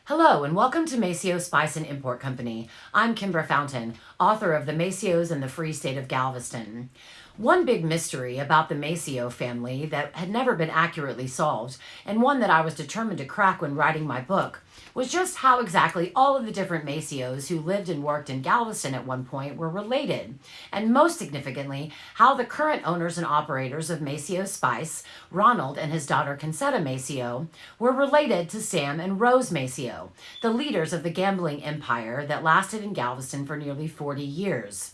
Hello and welcome to Maceo Spice and Import Company. I'm Kimbra Fountain, author of The Maceos and the Free State of Galveston. One big mystery about the Maceo family that had never been accurately solved, and one that I was determined to crack when writing my book, was just how exactly all of the different Maceos who lived and worked in Galveston at one point were related, and most significantly, how the current owners and operators of Maceo Spice, Ronald and his daughter Concetta Maceo, were related to Sam and Rose Maceo, the leaders of the gambling empire that lasted in Galveston for nearly 40 years.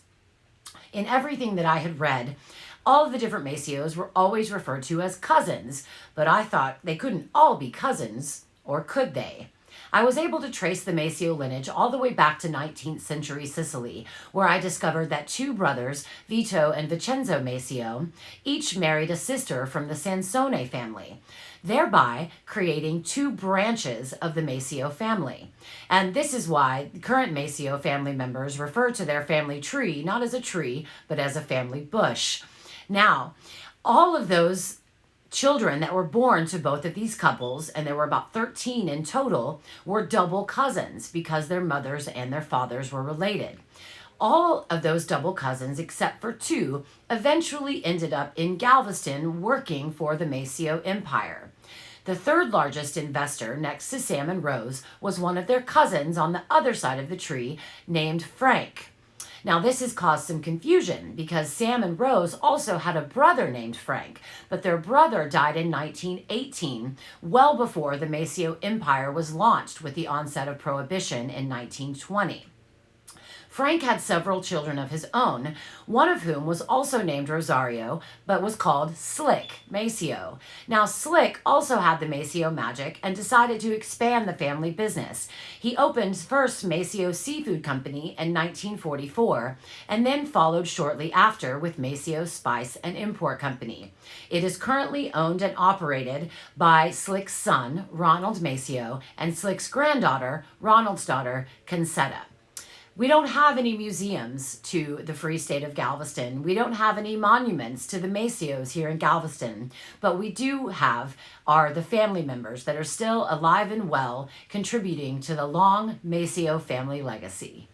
In everything that I had read, all of the different Maceos were always referred to as cousins, but I thought they couldn't all be cousins, or could they? I was able to trace the Maceo lineage all the way back to 19th century Sicily, where I discovered that two brothers, Vito and Vincenzo Maceo, each married a sister from the Sansone family, thereby creating two branches of the Maceo family. And this is why current Maceo family members refer to their family tree not as a tree, but as a family bush. Now, all of those children that were born to both of these couples, and there were about 13 in total, were double cousins because their mothers and their fathers were related. All of those double cousins, except for two, eventually ended up in Galveston working for the Maceo Empire. The third largest investor, next to Sam and Rose, was one of their cousins on the other side of the tree named Frank. Now, this has caused some confusion because Sam and Rose also had a brother named Frank, but their brother died in 1918, well before the Maceo Empire was launched with the onset of Prohibition in 1920. Frank had several children of his own, one of whom was also named Rosario, but was called Slick Maceo. Now, Slick also had the Maceo magic and decided to expand the family business. He opened first Maceo Seafood Company in 1944, and then followed shortly after with Maceo Spice and Import Company. It is currently owned and operated by Slick's son, Ronald Maceo, and Slick's granddaughter, Ronald's daughter, Concetta. We don't have any museums to the Free State of Galveston. We don't have any monuments to the Maceos here in Galveston. But we do have the family members that are still alive and well, contributing to the long Maceo family legacy.